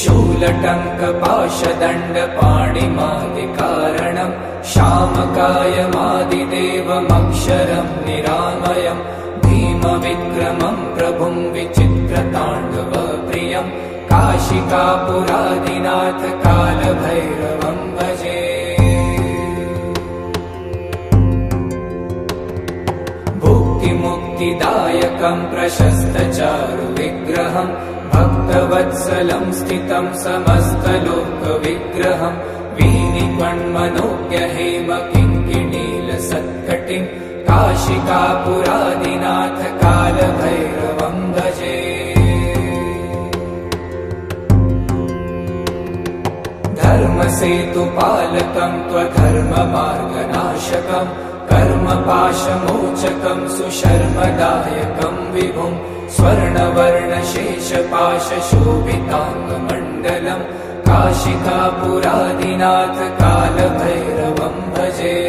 शूलटङ्कपाशदण्डपाणिमादिकारणम् श्यामकायमादिदेवमक्षरम् निरामयम् भीमविक्रमम् प्रभुम् विचित्रताण्डवप्रियम् काशिकापुरादिनाथ कालभैरवम् भजे। भुक्तिमुक्तिदायकम् प्रशस्तचारुविग्रहम् भक्तवत्सलम् स्थितम् समस्तलोकविग्रहम् वीनिपण्मनोज्ञहेमकिङ्किणीलसत्कटिम् काशिकापुरादिनाथ कालभैरवम् भजे। धर्मसेतुपालकम् त्वधर्ममार्गनाशकम् कर्मपाशमोचकम् सुशर्मदायकम् विभुम् स्वर्णवर्णशेषपाशशोभिताङ्गमण्डलम् काशिकापुरादिनाथ कालभैरवम् भजे।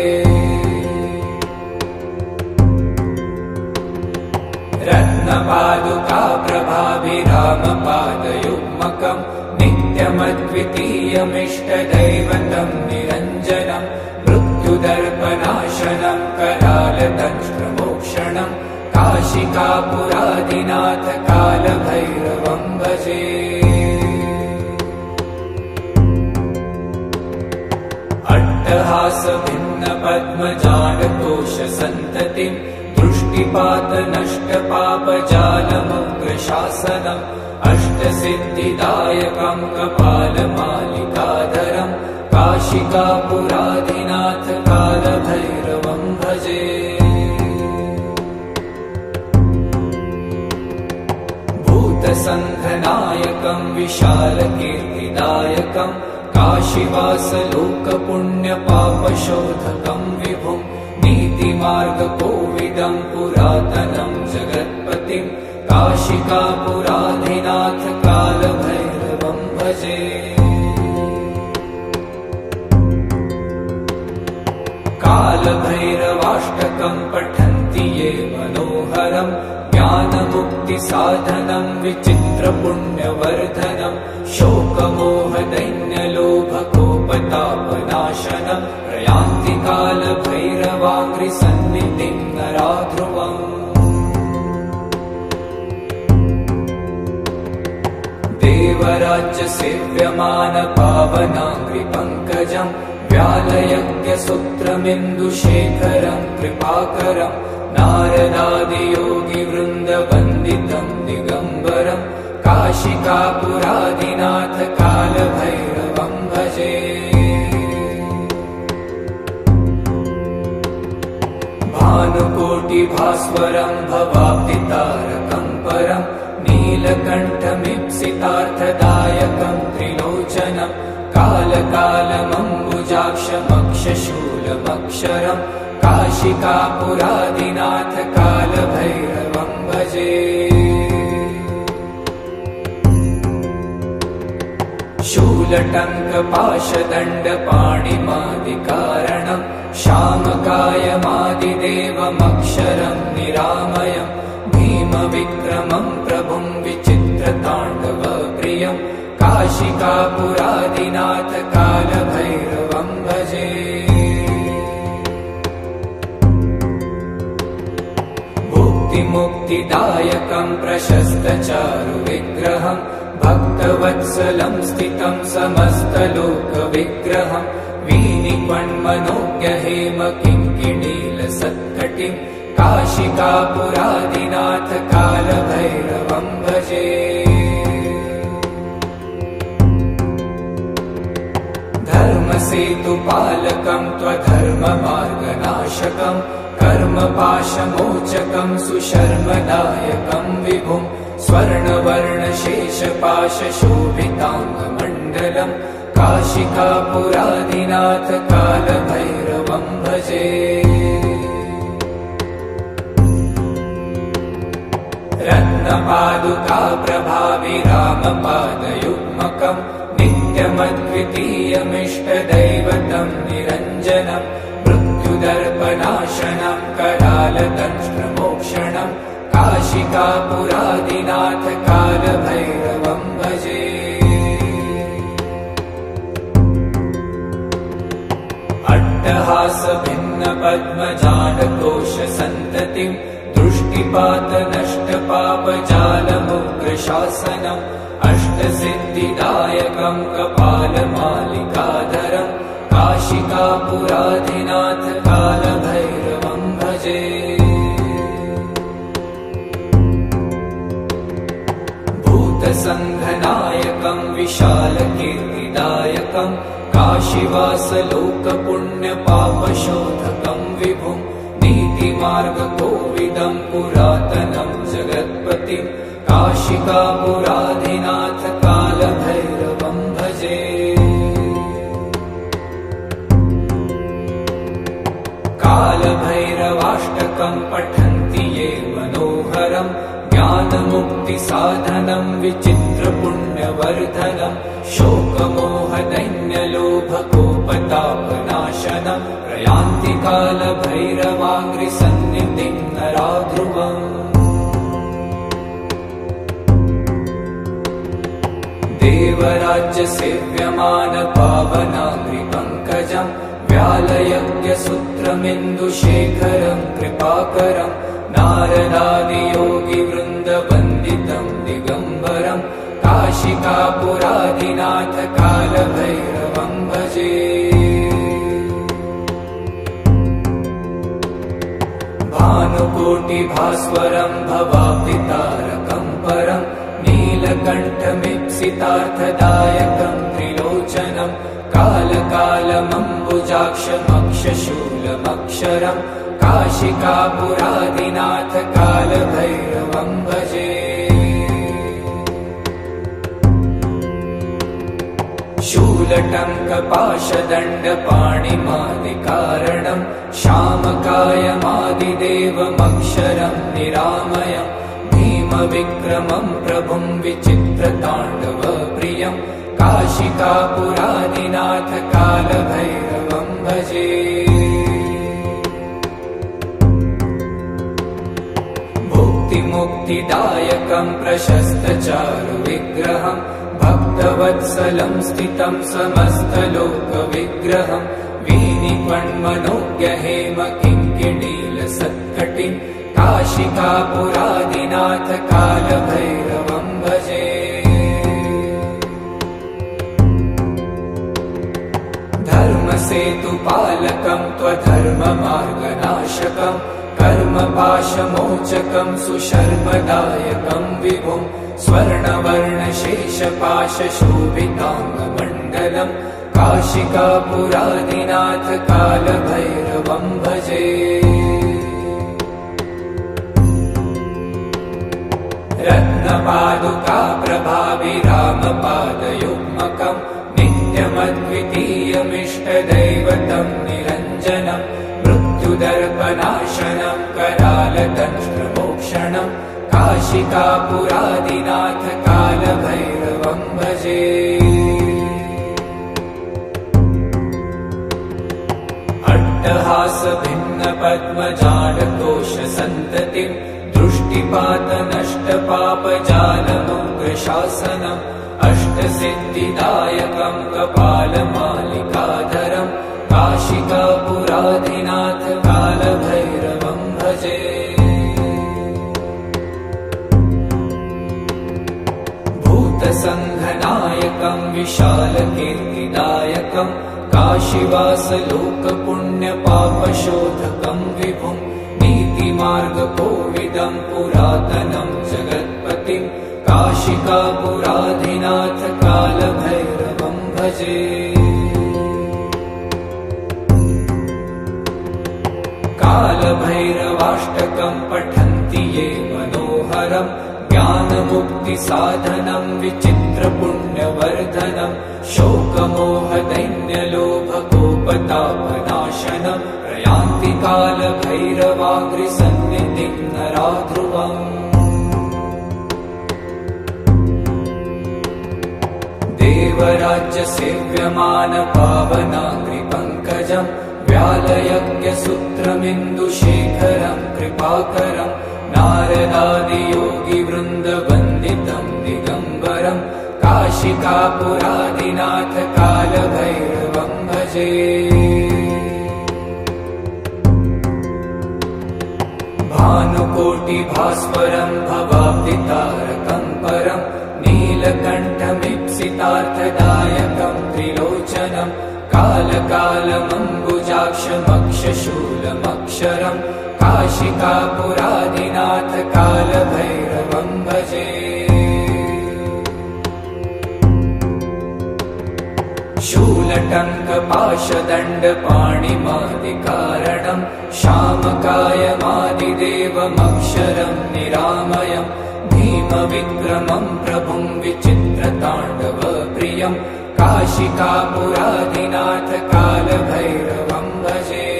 रत्नपादुका प्रभाभिरामपादयुग्मकम् नित्यमद्वितीयमिष्टदैवतम् निरञ्जनम् मृत्युदर्पनाशनम् करालदंष्ट्रमोक्षणम् काशिकापुरादिनाथ कालभैरवम् भजे। अट्टहासभिन्नपद्मजालकोशसन्ततिम् दृष्टिपातनष्टपापजालमुग्रशासनम् अष्टसिद्धिदायकम् कपालमालिकाधरम् काशिकापुरादिनाथ कालभैरवम् भजे। भूतसङ्घनायकम् विशालकीर्तिदायकम् काशीवासलोकपुण्यपापशोधकम् विभुम् नीतिमार्गकोविदम् पुरातनम् जगत्पतिम् काशिकापुराधिनाथ कालभैरवम् भजे। कालभैरवाष्टकम् पठन्ति ये मनोहरम् ज्ञानमुक्तिसाधनम् विचित्रपुण्यवर्धनम् शोकमोहदैन्यलोभकोपतापनाशनम् प्रयान्ति कालभैरवाङ्घ्रिसन्निधिम् नराध्रुवम्। सेव्यमान पावनाङ्घ्रिपङ्कजम् व्यालयज्ञसूत्रमिन्दुशेखरम् कृपाकरम् नारदादियोगिवृन्दवन्दितम् दिगम्बरम् काशिकापुरादिनाथ कालभैरवम् भजे। भानुकोटिभास्वरम् भवाब्धितारकम् परम् नीलकण्ठमीप्सितार्थदायकम् त्रिलोचनम् कालकालमम्बुजाक्षमक्षशूलमक्षरम् काशिकापुरादिनाथ कालभैरवम् भजे। शूलटङ्कपाशदण्डपाणिमादिकारणम् श्यामकायमादिदेवमक्षरम् निरामयम् भीमविक्रमम् प्रभुम् विचित्रताण्डवप्रियम् काशिकापुरादिनाथ कालभैरवम् भजे। मुक्तिदायकम् प्रशस्तचारुविग्रहम् भक्तवत्सलम् स्थितम् समस्तलोकविग्रहम् वीनिपण्मनोज्ञहेम किङ्किणीलसत्कटिम् काशिकापुरादिनाथ कालभैरवम् भजे। धर्मसेतुपालकम् त्वधर्ममार्गनाशकम् कर्मपाशमोचकम् सुशर्मदायकम् विभुम् स्वर्णवर्णशेषपाशशोभिताङ्गमण्डलम् काशिकापुरादिनाथ कालभैरवम् भजे। रत्नपादुकाप्रभाविरामपादयुग्मकम् नित्यमद्वितीयमिष्टदैवतम् निरञ्जनम् मृत्युदर्पनाशनम् करालदंष्ट्रमोक्षणम् काशिकापुरादिनाथ कालभैरवम् भजे। अट्टहासभिन्नपद्मजालकोशसन्ततिम् दृष्टिपातनष्टपापजालमुग्रशासनम् अष्टसिद्धिदायकम् कपालमालिकाधरम् काशिकापुरादिनाथ कालभैरवम् भजे। भूतसङ्घनायकम् विशालकीर्तिदायकम् काशीवासलोकपुण्यपापशोधकम् विभुम् नीतिमार्गकोविदम् पुरातनम् जगत्पतिम् काशिकापुरादिनाथ कालभैरवम् भजे। कालभैरवाष्टकम् पठन्ति ये मनोहरम् ज्ञानमुक्तिसाधनम् विचित्रपुण्यवर्धनम् शोकमोहदैन्यलोभकोपतापनाशनम् प्रयान्ति कालभैरवाङ्घ्रिसन्निधिम् नराध्रुवम्। देवराज्यसेव्यमान पावनाङ्घ्रिपङ्कजम् व्यालयज्ञसूत्रमिन्दुशेखरम् कृपाकरम् नारदादियोगिवृन्दवन्दितम् दिगम्बरम् काशिकापुरादिनाथ कालभैरवम् भजे। भानुकोटिभास्वरम् भवाब्धितारकम् परम् नीलकण्ठमीप्सितार्थदायकम् त्रिलोचनम् कालकालमम्बुजाक्षमक्षशूलमक्षरम् काशिकापुरादिनाथ कालभैरवम् भजे। शूलटङ्कपाशदण्डपाणिमादिकारणम् श्यामकायमादिदेवमक्षरम् निरामयम् भीमविक्रमम् प्रभुम् विचित्रताण्डवप्रियम् काशिकापुरादिनाथ कालभैरवम् भजे। मुक्तिदायकम् प्रशस्तचारुविग्रहम् भक्तवत्सलम् स्थितम् समस्तलोकविग्रहम् वीनिपण्मनोज्ञहेम किङ्किणीलसत्कटिम् काशिकापुरादिनाथ कालभैरवम् भजे। धर्मसेतुपालकं त्वधर्ममार्गनाशकं कर्मपाशमोचकं सुशर्मदायकं विभुं स्वर्णवर्णशेषपाशशोभिताङ्गमण्डलं काशिकापुरादिनाथ कालभैरवं भजे। रत्नपादुका प्रभाभिरामपादयुग्मकं नित्यमद्वितीयमिष्टदैवतं निरञ्जनं मृत्युदर्पनाशनं करालदंष्ट्रमोक्षणं काशिकापुरादिनाथ कालभैरवं भजे। अट्टहासभिन्नपद्मजालकोशसन्ततिं दृष्टिपातनष्टपापजालमुग्रशासनम् अष्टसिद्धिदायकं कपालमालिकाधरं काशिकापुरादिनाथ कालभैरवं भजे। भूतसङ्घनायकं विशालकीर्तिदायकं काशीवासलोकपुण्यपापशोधकं विभुं नीतिमार्गकोविदं पुरातनं जगत्पतिं काशिकापुरादिनाथ कालभैरवं भजे। कालभैरवाष्टकं पठन्ति ये मनोहरं ज्ञानमुक्तिसाधनं विचित्रपुण्यवर्धनं शोकमोहदैन्यलोभकोपतापनाशनं प्रयान्ति कालभैरवाग्रिसन्निधिं नरा ध्रुवम्। देवराज्यसेव्यमानपावनाग्रिपङ्कजं व्यालयज्ञसूत्रमिन्दुशेखरं कृपाकरं नारदादियोगिवृन्दवन्दितं दिगम्बरं काशिकापुरादिनाथ कालभैरवं भजे। भानुकोटिभास्वरं भवाब्दितारकं परं नीलकण्ठमीप्सितार्थदायकं त्रिलोचनं कालकालमम्बुजाक्षमक्षशूलमक्षरं काशिकापुरादिनाथ कालभैरवं भजे। शूलटङ्कपाशदण्डपाणिमादिकारणं श्यामकायमादिदेवमक्षरं निरामयं भीमविक्रमं प्रभुं विचित्रताण्डवप्रियं काशिकापुरादिनाथ कालभैरवं भजे।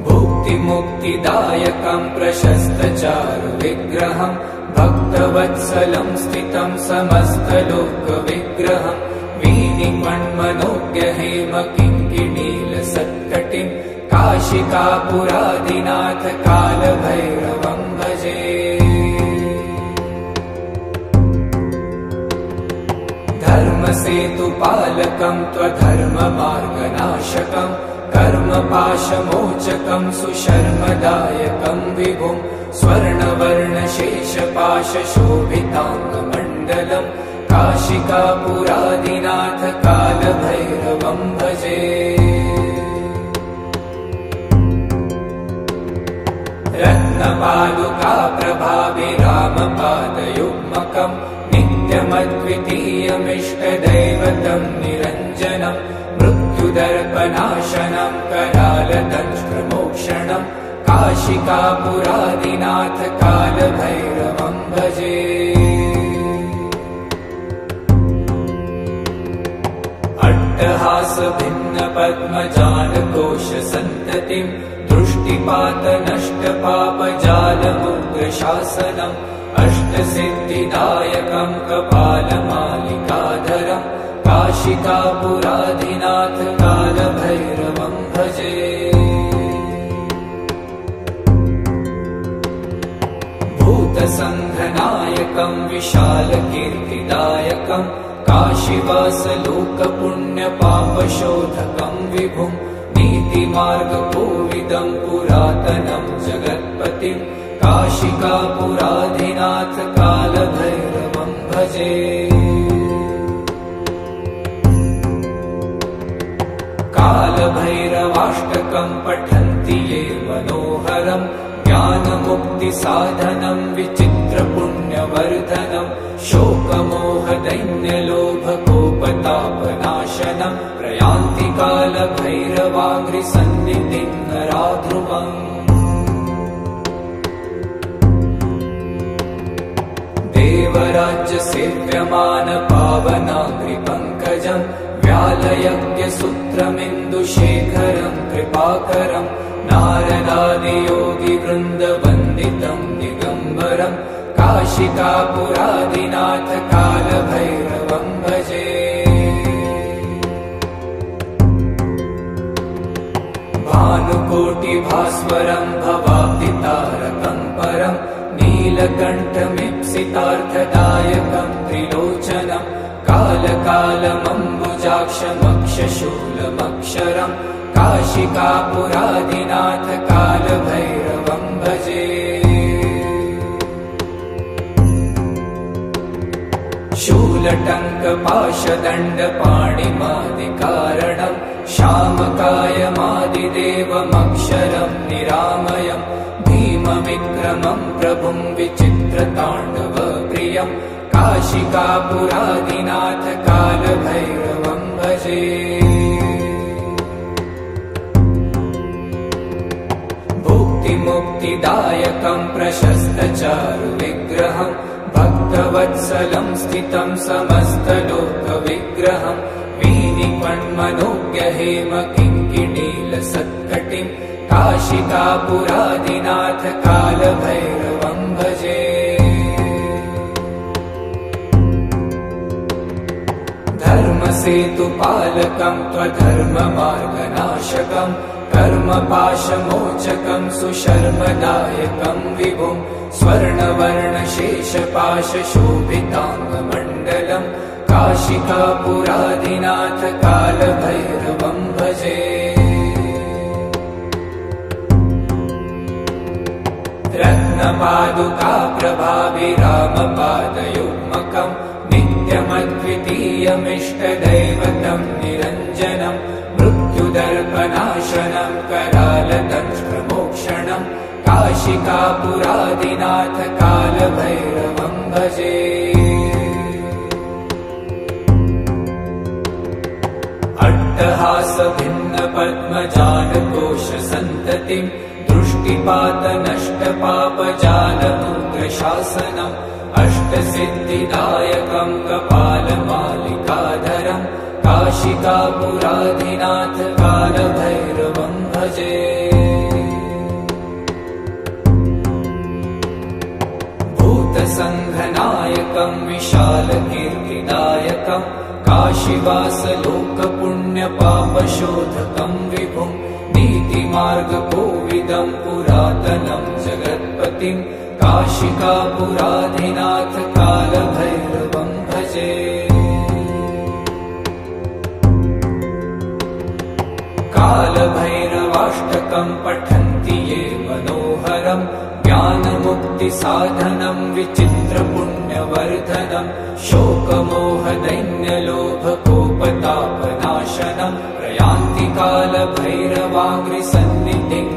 भुक्तिमुक्तिदायकं प्रशस्तचारुविग्रहं भक्तवत्सलं स्थितं समस्तलोकविग्रहं वीणिमन्मनोज्ञहेमकिङ्किणीलसत्कटिं काशिकापुरादिनाथ कालभैरवं भजे। धर्मसेतुपालकं त्वधर्ममार्गनाशकं कर्मपाशमोचकं सुशर्मदायकं विभुं स्वर्णवर्णशेषपाशशोभिताङ्गमण्डलं काशिकापुरादिनाथ कालभैरवं भजे। रत्नपादुका प्रभाभिरामपादयुग्मकं नित्यमद्वितीयमिष्टदैवतं निरञ्जनं मृत्युदर्पनाशनं करालदंष्ट्रमोक्षणं काशिकापुरादिनाथ कालभैरवं भजे। अट्टहासभिन्नपद्मजालकोशसन्ततिं दृष्टिपातनष्टपापजालमुग्रशासनम् अष्टसिद्धिदायकं कपालमालिकाधरं काशिकापुरादिनाथ कालभैरवं भजे। भूतसङ्घनायकं विशालकीर्तिदायकं काशीवासलोकपुण्यपापशोधकं विभुं नीतिमार्गकोविदं पुरातनं जगत्पतिं काशिकापुरादिनाथ कालभैरवं भजे। कालभैरवाष्टकं पठन्ति ये मनोहरं ज्ञानमुक्तिसाधनं विचित्रपुण्यवर्धनं शोकमोहदैन्यलोभकोपतापनाशनं प्रयान्ति कालभैरवाङ्घ्रिसन्निधिं नरा ध्रुवम् देवराज्यसेव्यमानपावनाङ्घ्रिपङ्कजं व्यालयज्ञसूत्रमिन्दुशेखरं कृपाकरं नारदादियोगिवृन्दवन्दितं दिगम्बरं काशिकापुरादिनाथ कालभैरवं भजे भानुकोटिभास्वरं भवाब्धितारकं परं नीलकण्ठमीप्सितार्थदायकं त्रिलोचनं कालकालमम्बुजाक्षमक्षशूलमक्षरं काशिकापुरादिनाथ कालभैरवं भजे शूलटङ्कपाशदण्डपाणिमादिकारणं श्यामकायमादिदेवमक्षरं निरामयं भीमविक्रमं प्रभुं विचित्रताण्डवप्रियं काशिकापुरादिनाथ कालभैरवं भजे भुक्तिमुक्तिदायकं प्रशस्तचारुविग्रहं भक्तवत्सलं स्थितं समस्तलोकविग्रहं वीनिपण्मनोज्ञहेमकिङ्किणीलसत्कटिं काशिकापुरादिनाथ कालभैरवं भजे धर्मसेतुपालकं त्वधर्ममार्गनाशकं कर्मपाशमोचकं सुशर्मदायकं विभुं स्वर्णवर्णशेषपाशशोभिताङ्गमण्डलं काशिकापुरादिनाथ कालभैरवं भजे रत्नपादुकाप्रभाभिरामपादयुग्मकं नित्यमद्वितीयमिष्टदैवतं निरञ्जनं मृत्युदर्पनाशनं करालदंष्ट्रमोक्षणं काशिकापुरादिनाथ कालभैरवं भजे अट्टहासभिन्नपद्मजालकोशसन्ततिं दृष्टिपातनष्टपापजालमुग्रशासनम् अष्टसिद्धिदायकं कपालमालिकाधरं काशिकापुरादिनाथ कालभैरवं भजे भूतसङ्घनायकं विशालकीर्तिदायकं काशीवासलोकपुण्यपापशोधकं विभुं नीतिमार्गकोविदं पुरातनं जगत्पतिं काशिकापुरादिनाथ कालभैरवं भजे कालभैरवाष्टकं पठन्ति ये मनोहरं ज्ञानमुक्तिसाधनं विचित्रपुण्यवर्धनं शोकमोहदैन्यलोभकोपतापनाशनं प्रयान्ति कालभैरवाङ्घ्रिसन्निधिं